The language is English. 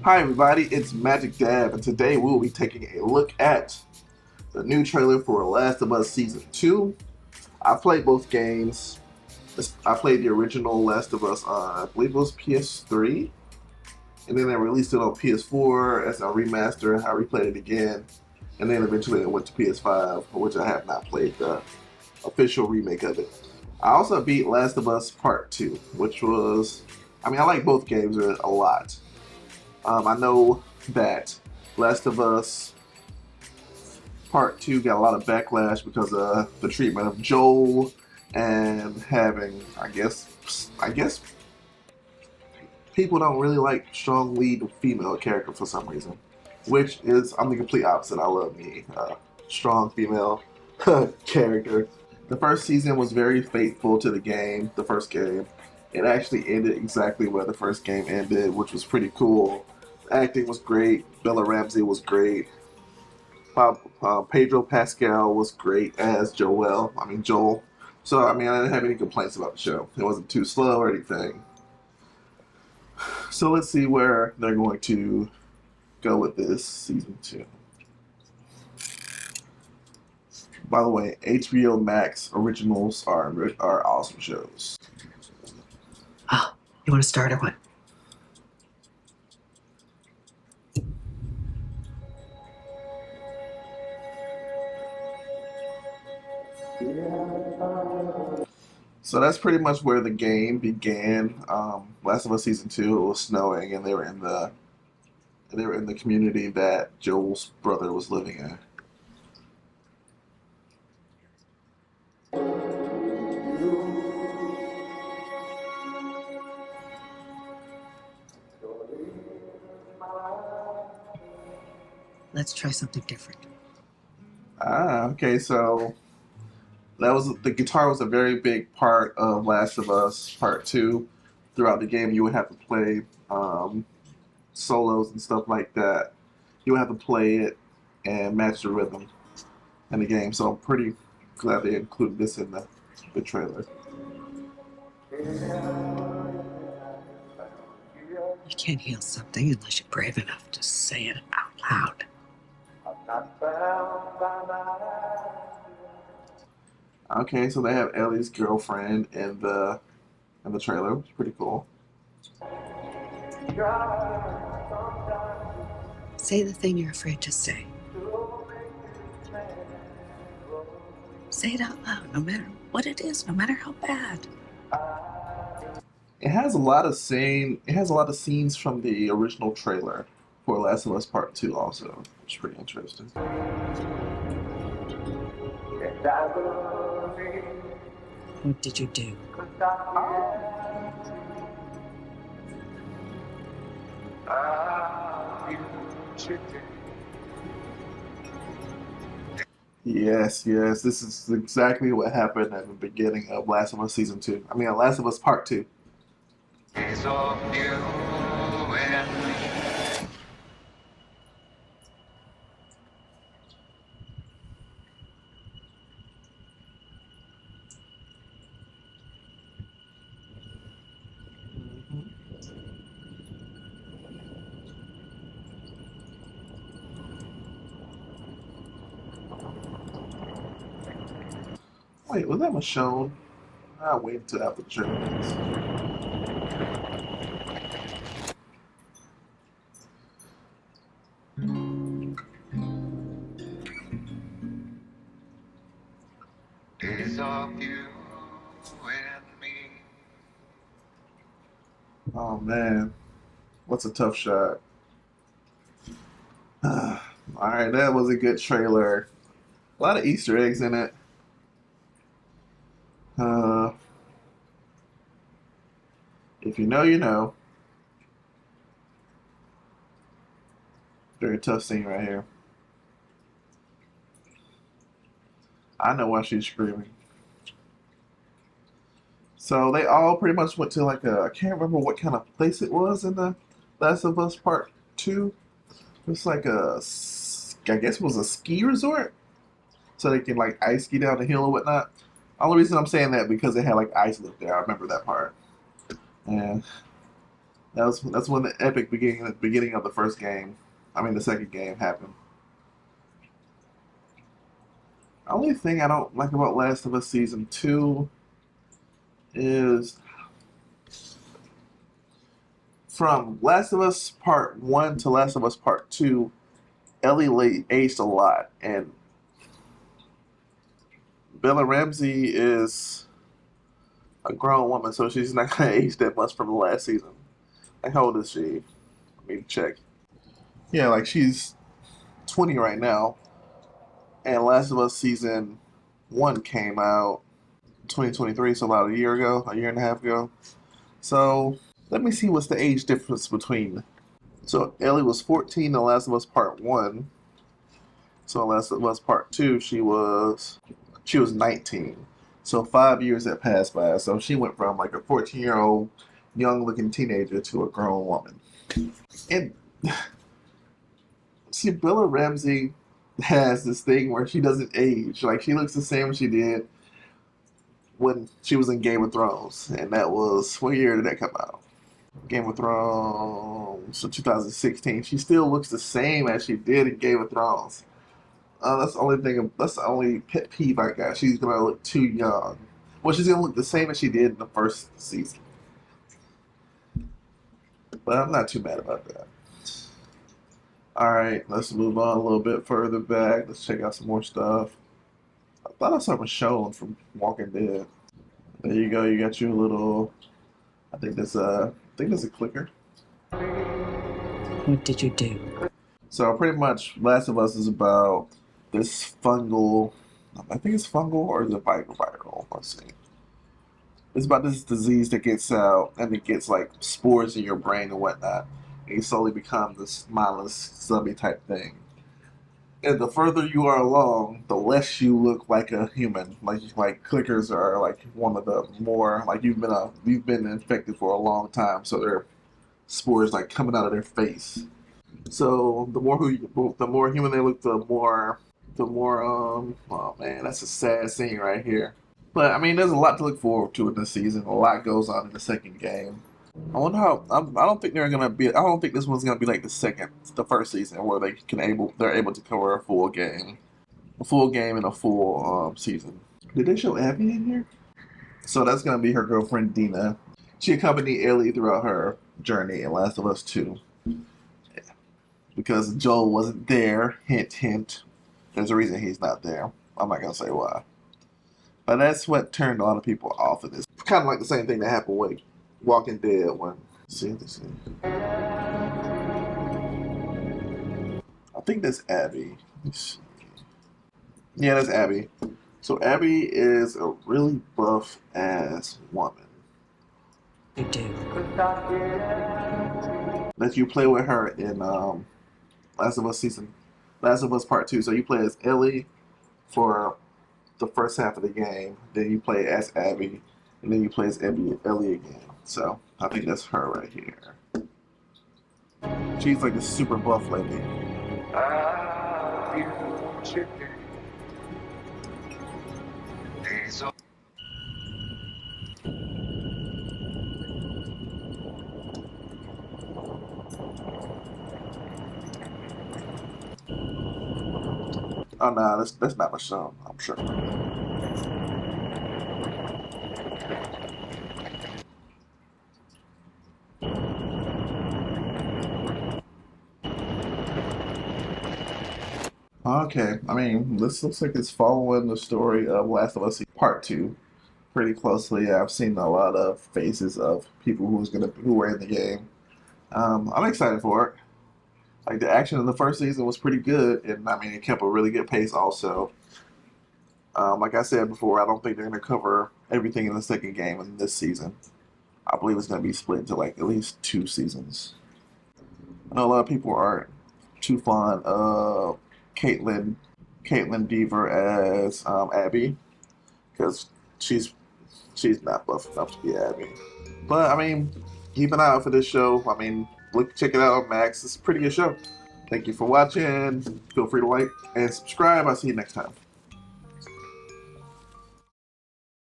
Hi everybody, it's Magic Dab, and today we will be taking a look at the new trailer for Last of Us Season 2. I played both games. I played the original Last of Us on, I believe it was PS3, and then they released it on PS4 as a remaster. I replayed it again, and then eventually it went to PS5, for which I have not played the official remake of it. I also beat Last of Us Part 2, which was, I like both games a lot. I know that Last of Us Part 2 got a lot of backlash because of the treatment of Joel and having, I guess people don't really like strong lead female character for some reason, which is, I'm the complete opposite. I love me strong female character. The first season was very faithful to the game, the first game. It actually ended exactly where the first game ended, which was pretty cool. The acting was great. Bella Ramsey was great. Pedro Pascal was great as Joel. So, I didn't have any complaints about the show. It wasn't too slow or anything. So, let's see where they're going to go with this season 2. By the way, HBO Max originals are awesome shows. Oh, you want to start or what? So that's pretty much where the game began. Last of Us Season 2, it was snowing, and they were in the community that Joel's brother was living in. Let's try something different. Okay, so that was the guitar was a very big part of Last of Us Part 2. Throughout the game, you would have to play solos and stuff like that. You would have to play it and match the rhythm in the game. So I'm pretty glad they included this in the trailer. You can't heal something unless you're brave enough to say it out loud. Okay, so they have Ellie's girlfriend in the trailer, which is pretty cool. Say the thing you're afraid to say. Say it out loud, no matter what it is, no matter how bad. It has a lot of scenes from the original trailer for Last of Us Part 2 also, which is pretty interesting. What did you do? Yes, this is exactly what happened at the beginning of Last of Us Season 2. Last of Us Part 2. Is of you and me. Wait, was that Michonne? I'll wait until after the trailer ends. It is of you and me. Oh man, what's a tough shot? Alright, that was a good trailer. A lot of Easter eggs in it. Uh, if you know, you know. Very tough scene right here. I know why she's screaming. So they all pretty much went to I can't remember what kind of place it was in the Last of Us Part 2. It's I guess it was a ski resort. So they can like ice ski down the hill or whatnot. Only reason I'm saying that because they had like ice lift there. I remember that part. And That's when the epic beginning of the first game, I mean the second game happened. The only thing I don't like about Last of Us Season 2 is from Last of Us Part 1 to Last of Us Part 2, Ellie aged a lot, and Bella Ramsey is a grown woman, so she's not going to age that much from the last season. Like, how old is she? Let me check. Yeah, like she's 20 right now, and Last of Us Season 1 came out 2023, so about a year ago, a year and a half ago. So let me see what's the age difference between. So Ellie was 14 in Last of Us Part 1. So in Last of Us Part 2, she was 19. So 5 years had passed by. So she went from like a 14-year-old young looking teenager to a grown woman. And see, Bella Ramsey has this thing where she doesn't age. Like she looks the same as she did when she was in Game of Thrones. And that was, what year did that come out? Game of Thrones, so 2016. She still looks the same as she did in Game of Thrones. That's the only thing. That's the only pet peeve I got. She's gonna look too young. Well, she's gonna look the same as she did in the first season. But I'm not too mad about that. All right, let's move on a little bit further back. Let's check out some more stuff. I thought I saw Michonne from Walking Dead. There you go. You got your little. I think there's a clicker. What did you do? So pretty much, Last of Us is about this fungal. I think it's fungal or is it viral? Let's see. It's about this disease that gets out and it gets like spores in your brain and whatnot. And you slowly become this mindless zombie type thing. And the further you are along, the less you look like a human. Like clickers are like one of the more like you've been infected for a long time, so their spores like coming out of their face. So the more human they look, the more oh man, that's a sad scene right here. But I mean, there's a lot to look forward to in this season. A lot goes on in the second game. I wonder how. I don't think they're gonna be. I don't think this one's gonna be like the first season where they're able to cover a full game and a full season. Did they show Abby in here? So that's gonna be her girlfriend Dina. She accompanied Ellie throughout her journey in Last of Us 2. Because Joel wasn't there, hint, hint. There's a reason he's not there. I'm not gonna say why. But that's what turned a lot of people off of this. Kind of like the same thing that happened with Walking Dead when. See. I think that's Abby. Yeah, that's Abby. So Abby is a really buff ass woman. You do. That you play with her in Last of Us Part 2. So you play as Ellie for the first half of the game, then you play as Abby, and then you play as Ellie again. So I think that's her right here. She's like a super buff lady. Oh no, that's not Michonne, I'm sure. Okay, I mean, this looks like it's following the story of Last of Us Part 2 pretty closely. I've seen a lot of faces of people who were in the game. I'm excited for it. Like the action in the first season was pretty good, and I mean it kept a really good pace. Also, like I said before, I don't think they're going to cover everything in the second game in this season. I believe it's going to be split into like at least 2 seasons. I know a lot of people aren't too fond of Caitlin Dever as Abby because she's not buff enough to be Abby. But I mean, keep an eye out for this show. I mean, check it out on Max. It's a pretty good show. Thank you for watching. Feel free to like and subscribe. I'll see you next time.